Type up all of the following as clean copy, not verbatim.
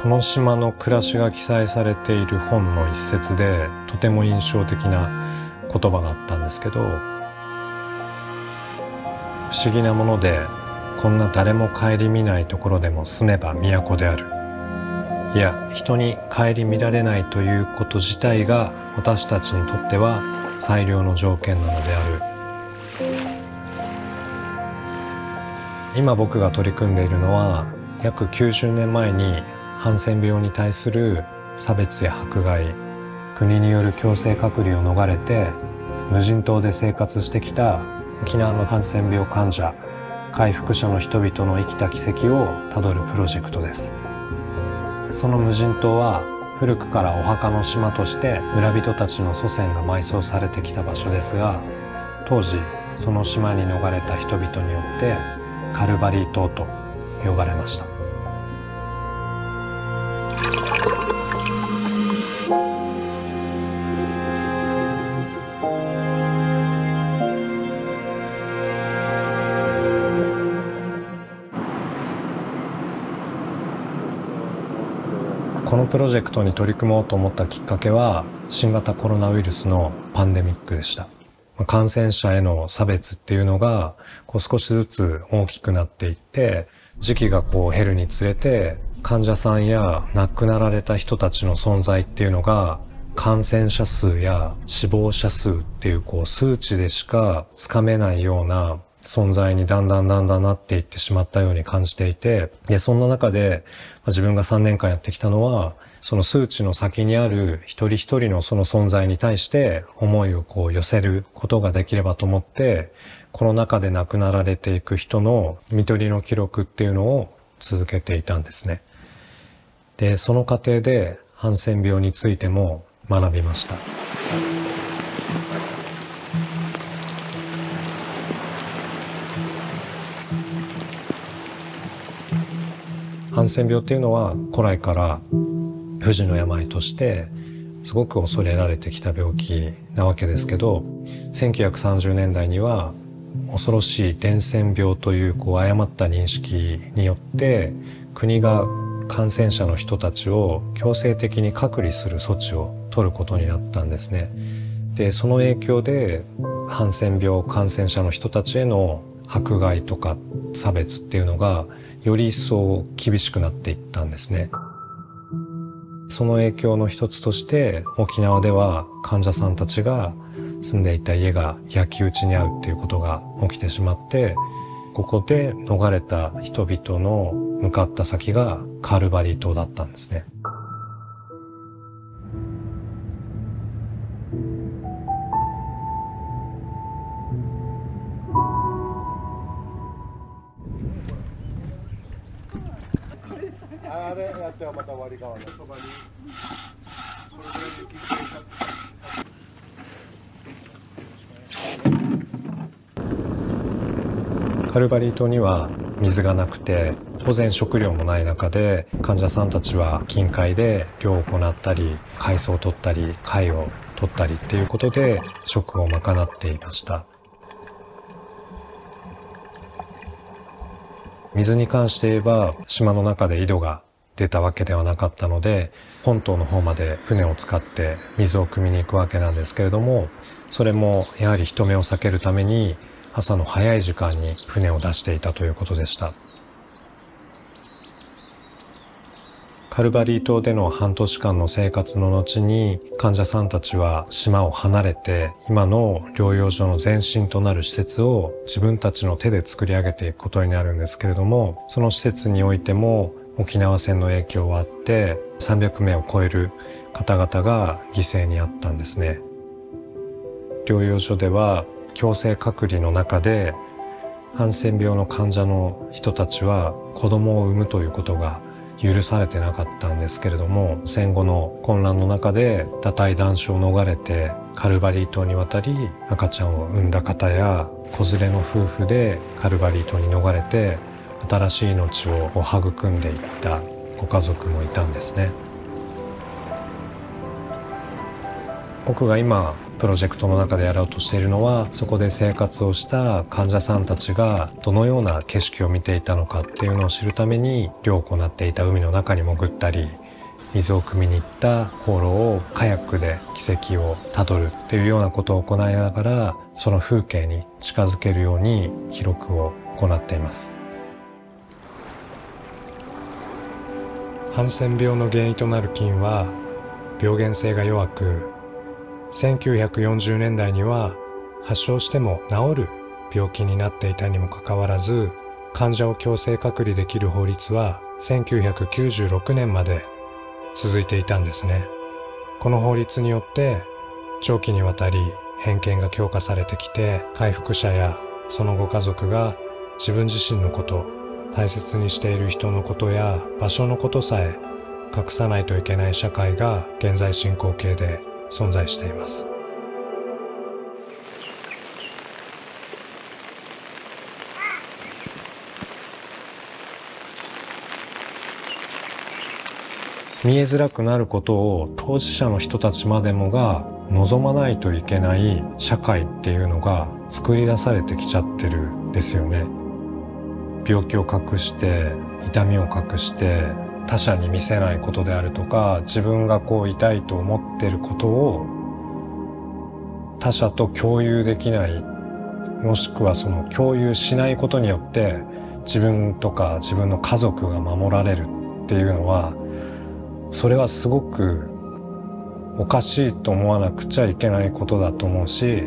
この島の暮らしが記載されている本の一節でとても印象的な言葉があったんですけど、不思議なものでこんな誰も顧みないところでも住めば都である。いや、人に顧みられないということ自体が私たちにとっては最良の条件なのである。今僕が取り組んでいるのは、約90年前にハンセン病に対する差別や迫害、国による強制隔離を逃れて無人島で生活してきた沖縄のハンセン病患者、回復者の人々の生きた軌跡をたどるプロジェクトです。その無人島は古くからお墓の島として村人たちの祖先が埋葬されてきた場所ですが、当時その島に逃れた人々によってカルバリー島と呼ばれました。このプロジェクトに取り組もうと思ったきっかけは、新型コロナウイルスのパンデミックでした。感染者への差別っていうのが少しずつ大きくなっていって、時期が減るにつれて患者さんや亡くなられた人たちの存在っていうのが感染者数や死亡者数っていう数値でしかつかめないような存在にだんだんなっていってしまったように感じていて、でそんな中で自分が3年間やってきたのは、その数値の先にある一人一人のその存在に対して思いを寄せることができればと思って、この中で亡くなられていく人の看取りの記録っていうのを続けていたんですね。でその過程でハンセン病についても学びました。ハンセン病っていうのは古来から不治の病としてすごく恐れられてきた病気なわけですけど、1930年代には恐ろしい伝染病という誤った認識によって国が感染者の人たちを強制的に隔離する措置を取ることになったんですね。でその影響でハンセン病感染者の人たちへの迫害とか差別っていうのがより一層厳しくなっていったんですね。その影響の一つとして沖縄では患者さんたちが住んでいた家が焼き討ちに遭うっていうことが起きてしまって、ここで逃れた人々の向かった先がカルバリー島だったんですね。あれやってはまた割り川のそばにカルバリー島には水がなくて当然食料もない中で、患者さんたちは近海で漁を行ったり海藻を取ったり貝を取ったりっていうことで食を賄っていました。水に関して言えば島の中で井戸が出たわけではなかったので、本島の方まで船を使って水を汲みに行くわけなんですけれども、それもやはり人目を避けるために朝の早い時間に船を出していたということでした。カルバリー島での半年間の生活の後に患者さんたちは島を離れて今の療養所の前身となる施設を自分たちの手で作り上げていくことになるんですけれども、その施設においても沖縄戦の影響はあって300名を超える方々が犠牲に遭ったんですね。療養所では強制隔離の中でハンセン病の患者の人たちは子供を産むということが許されてなかったんですけれども、戦後の混乱の中で堕胎断種を逃れてカルバリー島に渡り赤ちゃんを産んだ方や子連れの夫婦でカルバリー島に逃れて新しい命を育んでいったご家族もいたんですね。僕が今プロジェクトの中でやろうとしているのは、そこで生活をした患者さんたちがどのような景色を見ていたのかっていうのを知るために、漁を行っていた海の中に潜ったり、水を汲みに行った航路をカヤックで軌跡をたどるっていうようなことを行いながら、その風景に近づけるように記録を行っています。ハンセン病の原因となる菌は病原性が弱く、1940年代には発症しても治る病気になっていたにもかかわらず、患者を強制隔離できる法律は1996年まで続いていたんですね。この法律によって長期にわたり偏見が強化されてきて、回復者やそのご家族が自分自身のこと、大切にしている人のことや場所のことさえ隠さないといけない社会が現在進行形で存在しています。見えづらくなることを当事者の人たちまでもが望まないといけない社会っていうのが作り出されてきちゃってるんですよね。病気を隠して、痛みを隠して、他者に見せないことであるとか、自分がこう痛いと思ってることを他者と共有できない、もしくはその共有しないことによって自分とか自分の家族が守られるっていうのは、それはすごくおかしいと思わなくちゃいけないことだと思うし、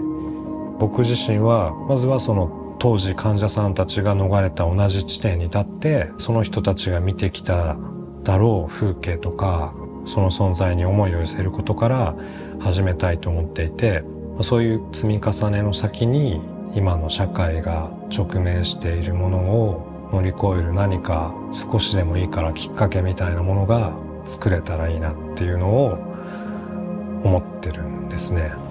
僕自身はまずはその当時患者さんたちが逃れた同じ地点に立って、その人たちが見てきただろう風景とか、その存在に思いを寄せることから始めたいと思っていて、そういう積み重ねの先に今の社会が直面しているものを乗り越える何か少しでもいいからきっかけみたいなものが作れたらいいなっていうのを思ってるんですね。